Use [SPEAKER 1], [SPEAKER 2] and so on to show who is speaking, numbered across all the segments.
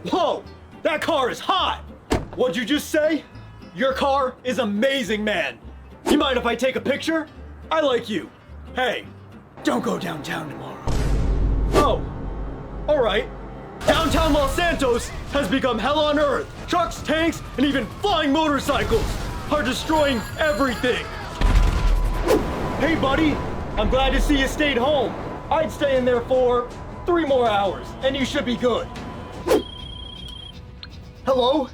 [SPEAKER 1] Whoa, that car is hot! What'd you just say? Your car is amazing, man. You mind if I take a picture? I like you. Hey, don't go downtown tomorrow. Oh, all right. Downtown Los Santos has become hell on earth. Trucks, tanks, and even flying motorcycles are destroying everything. Hey, buddy, I'm glad to see you stayed home. I'd stay in there for 3 more hours, and you should be good. Hello?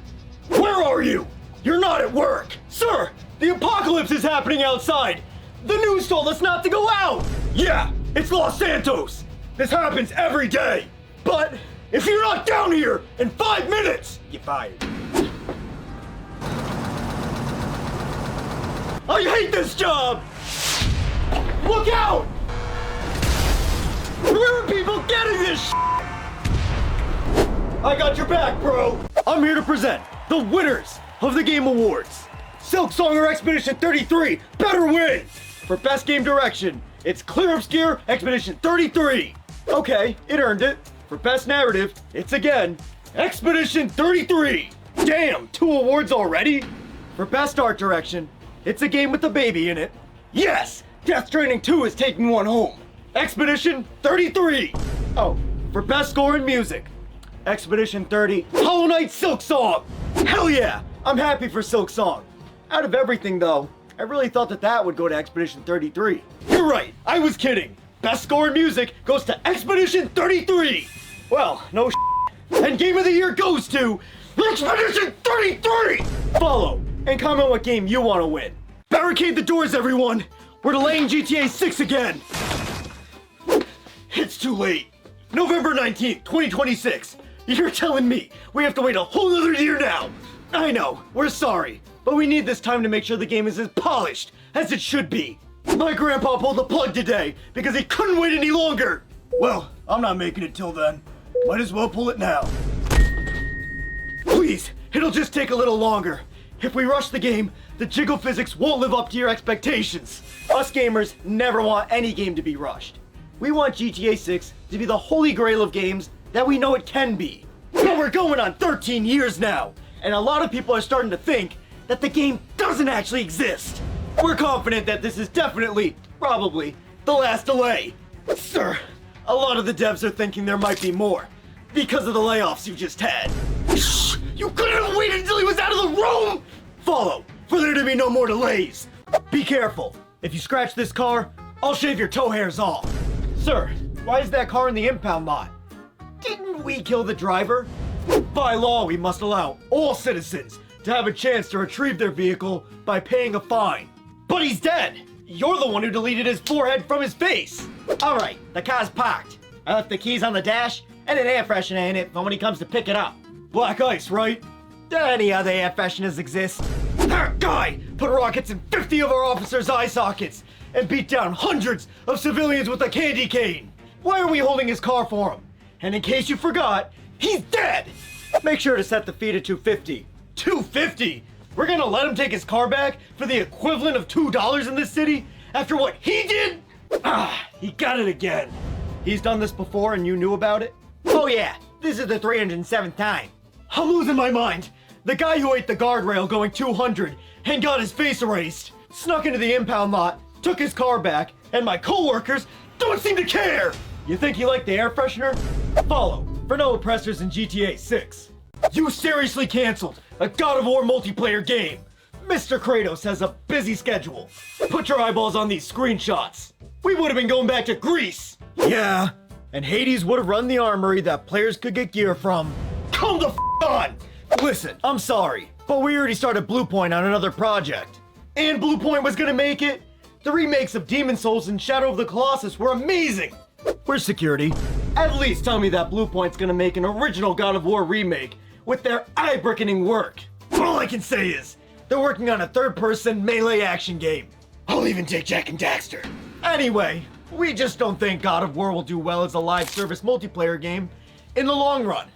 [SPEAKER 1] Where are you? You're not at work. Sir, the apocalypse is happening outside. The news told us not to go out. Yeah, it's Los Santos. This happens every day. But if you're not down here in 5 minutes, you're fired. I hate this job. Look out! Where are people getting this shit? I got your back, bro. I'm here to present the winners of the Game Awards. Silksong Expedition 33 better win. For Best Game Direction, it's Clear Obscure Expedition 33. Okay, it earned it. For Best Narrative, it's again Expedition 33. Damn, 2 awards already? For Best Art Direction, it's a game with a baby in it. Yes, Death Stranding 2 is taking one home. Expedition 33. Oh, for Best Score in Music, Expedition 30, Hollow Knight Silksong. Hell yeah, I'm happy for Silksong. Out of everything though, I really thought that would go to Expedition 33. You're right, I was kidding. Best Score in Music goes to Expedition 33. Well, no and Game of the Year goes to Expedition 33. Follow and comment what game you want to win. Barricade the doors, everyone. We're delaying GTA 6 again. It's too late. November 19th, 2026. You're telling me we have to wait a whole nother year now. I know, we're sorry, but we need this time to make sure the game is as polished as it should be. My grandpa pulled the plug today because he couldn't wait any longer. Well, I'm not making it till then. Might as well pull it now. Please, it'll just take a little longer. If we rush the game, the jiggle physics won't live up to your expectations. Us gamers never want any game to be rushed. We want GTA 6 to be the holy grail of games that we know it can be. But we're going on 13 years now, and a lot of people are starting to think that the game doesn't actually exist. We're confident that this is definitely, probably, the last delay. Sir, a lot of the devs are thinking there might be more, because of the layoffs you just had. Shh! You couldn't have waited until he was out of the room! Follow, for there to be no more delays. Be careful. If you scratch this car, I'll shave your toe hairs off. Sir, why is that car in the impound lot? Didn't we kill the driver? By law, we must allow all citizens to have a chance to retrieve their vehicle by paying a fine. But he's dead! You're the one who deleted his forehead from his face! Alright, the car's parked. I left the keys on the dash and an air freshener in it for when he comes to pick it up. Black ice, right? Do any other air fresheners exist? That guy put rockets in 50 of our officers' eye sockets and beat down hundreds of civilians with a candy cane. Why are we holding his car for him? And in case you forgot, he's dead! Make sure to set the fee to $250. $250? We're gonna let him take his car back for the equivalent of $2 in this city after what he did? Ah, he got it again. He's done this before and you knew about it? Oh yeah, this is the 307th time. I'm losing my mind. The guy who ate the guardrail going 200 and got his face erased, snuck into the impound lot, took his car back, and my co-workers don't seem to care! You think he liked the air freshener? Follow for no oppressors in GTA 6. You seriously canceled a God of War multiplayer game. Mr. Kratos has a busy schedule. Put your eyeballs on these screenshots. We would have been going back to Greece. Yeah, and Hades would have run the armory that players could get gear from. Come the f*** on! Listen, I'm sorry, but we already started Bluepoint on another project. And Bluepoint was gonna make it. The remakes of Demon Souls and Shadow of the Colossus were amazing. Where's security? At least tell me that Bluepoint's gonna make an original God of War remake with their eye-breaking work. All I can say is, they're working on a third-person melee action game. I'll even take Jak and Daxter. Anyway, we just don't think God of War will do well as a live service multiplayer game in the long run.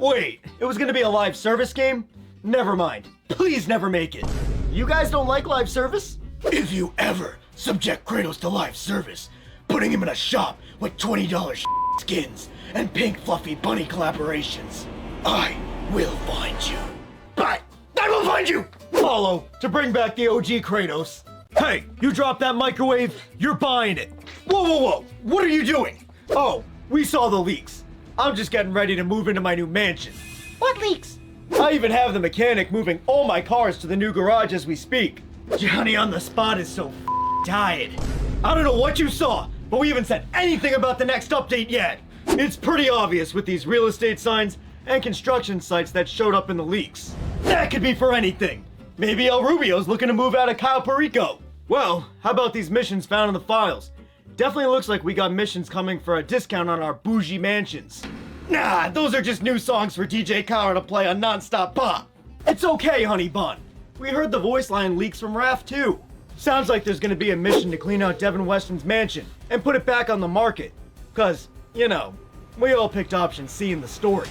[SPEAKER 1] Wait, it was gonna be a live service game? Never mind. Please never make it. You guys don't like live service? If you ever subject Kratos to live service, putting him in a shop with $20 skins and pink fluffy bunny collaborations, I will find you. But I will find you! Follow to bring back the OG Kratos. Hey, you dropped that microwave, you're buying it. Whoa, whoa, whoa, what are you doing? Oh, we saw the leaks. I'm just getting ready to move into my new mansion.
[SPEAKER 2] What leaks?
[SPEAKER 1] I even have the mechanic moving all my cars to the new garage as we speak. Johnny on the spot is so tired. I don't know what you saw, but we haven't said anything about the next update yet. It's pretty obvious with these real estate signs and construction sites that showed up in the leaks. That could be for anything. Maybe El Rubio's looking to move out of Kyle Perico. Well, how about these missions found in the files? Definitely looks like we got missions coming for a discount on our bougie mansions. Nah, those are just new songs for DJ Khaled to play on Non-Stop Pop. It's okay, honey bun. We heard the voice line leaks from Raph too. Sounds like there's gonna be a mission to clean out Devin Weston's mansion and put it back on the market. Cause, you know, we all picked option C in the story.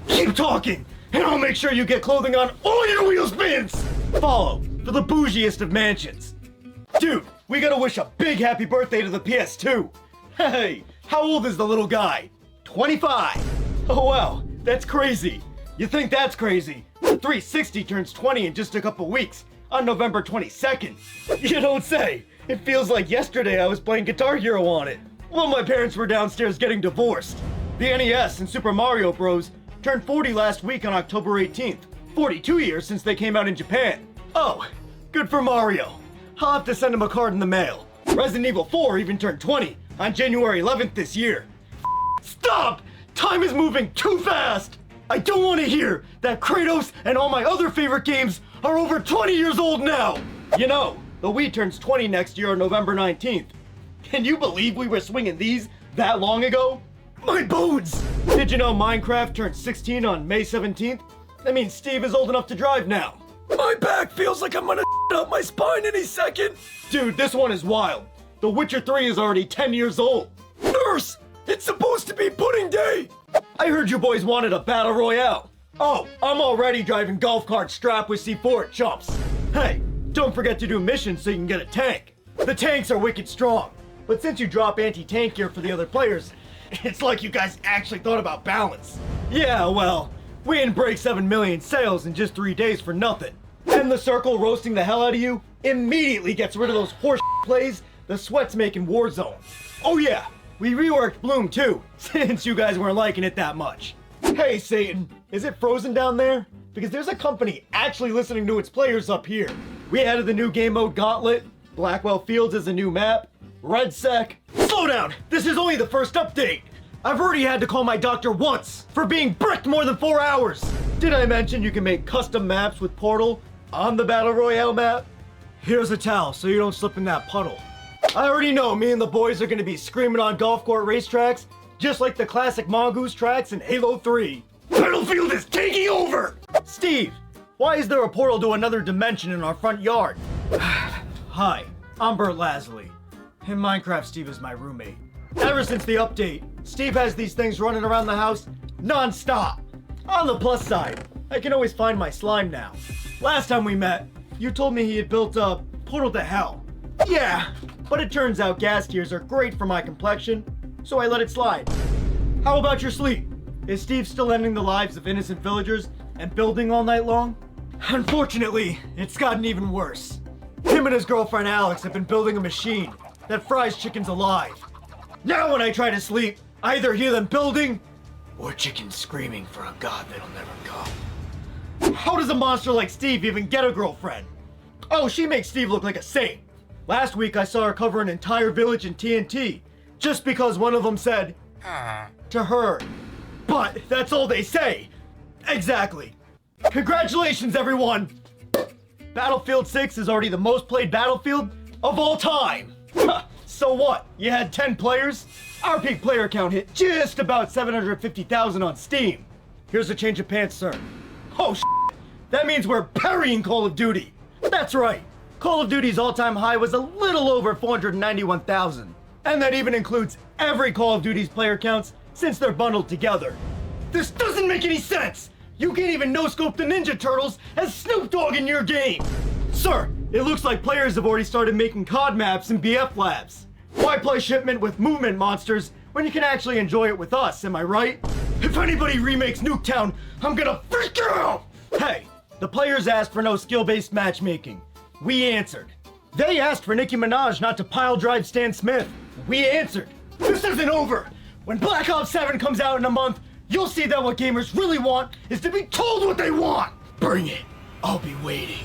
[SPEAKER 1] Keep talking, and I'll make sure you get clothing on all your wheel spins! Follow for the bougiest of mansions. Dude, we gotta wish a big happy birthday to the PS2. Hey, how old is the little guy? 25. Oh wow, that's crazy. You think that's crazy? The 360 turns 20 in just a couple weeks, on November 22nd. You don't say. It feels like yesterday I was playing Guitar Hero on it. While my parents were downstairs getting divorced. The NES and Super Mario Bros. Turned 40 last week on October 18th. 42 years since they came out in Japan. Oh, good for Mario. I'll have to send him a card in the mail. Resident Evil 4 even turned 20 on January 11th this year. Stop! Time is moving too fast! I don't want to hear that Kratos and all my other favorite games are over 20 years old now! You know, the Wii turns 20 next year on November 19th. Can you believe we were swinging these that long ago? My bones! Did you know Minecraft turned 16 on May 17th? That means Steve is old enough to drive now. My back feels like I'm gonna up my spine any second. Dude, this one is wild. The Witcher 3 is already 10 years old. Nurse! It's supposed to be pudding day! I heard you boys wanted a battle royale. Oh, I'm already driving golf cart strapped with C4 at chumps. Hey, don't forget to do missions so you can get a tank. The tanks are wicked strong, but since you drop anti-tank gear for the other players, it's like you guys actually thought about balance. Yeah, well, we didn't break 7 million sales in just 3 days for nothing. And the circle roasting the hell out of you immediately gets rid of those horse plays the sweats make in Warzone. Oh yeah, we reworked Bloom too, since you guys weren't liking it that much. Hey Satan, is it frozen down there? Because there's a company actually listening to its players up here. We added the new game mode Gauntlet, Blackwell Fields is a new map, Red Sec. Slow down, this is only the first update. I've already had to call my doctor once for being bricked more than 4 hours. Did I mention you can make custom maps with Portal on the Battle Royale map? Here's a towel so you don't slip in that puddle. I already know me and the boys are gonna be screaming on golf court racetracks, just like the classic Mongoose tracks in Halo 3. Battlefield is taking over! Steve, why is there a portal to another dimension in our front yard? Hi, I'm Bert Lasley. In Minecraft, Steve is my roommate. Ever since the update, Steve has these things running around the house non-stop. On the plus side, I can always find my slime now. Last time we met, you told me he had built a portal to hell. Yeah, but it turns out gas tiers are great for my complexion, so I let it slide. How about your sleep? Is Steve still ending the lives of innocent villagers and building all night long? Unfortunately, it's gotten even worse. Him and his girlfriend Alex have been building a machine that fries chickens alive. Now when I try to sleep, I either hear them building or chickens screaming for a god that'll never come. How does a monster like Steve even get a girlfriend? Oh, she makes Steve look like a saint. Last week I saw her cover an entire village in TNT just because one of them said to her. But that's all they say. Exactly. Congratulations, everyone! Battlefield 6 is already the most played Battlefield of all time. So what? You had 10 players? Our peak player count hit just about 750,000 on Steam. Here's a change of pants, sir. Oh, that means we're burying Call of Duty. That's right. Call of Duty's all-time high was a little over 491,000. And that even includes every Call of Duty's player counts since they're bundled together. This doesn't make any sense! You can't even no-scope the Ninja Turtles as Snoop Dogg in your game! Sir, it looks like players have already started making COD maps in BF Labs. Why play shipment with movement monsters when you can actually enjoy it with us, am I right? If anybody remakes Nuketown, I'm gonna freak out! Hey, the players asked for no skill-based matchmaking. We answered. They asked for Nicki Minaj not to pile drive Stan Smith. We answered. This isn't over! When Black Ops 7 comes out in a month, you'll see that what gamers really want is to be told what they want! Bring it. I'll be waiting.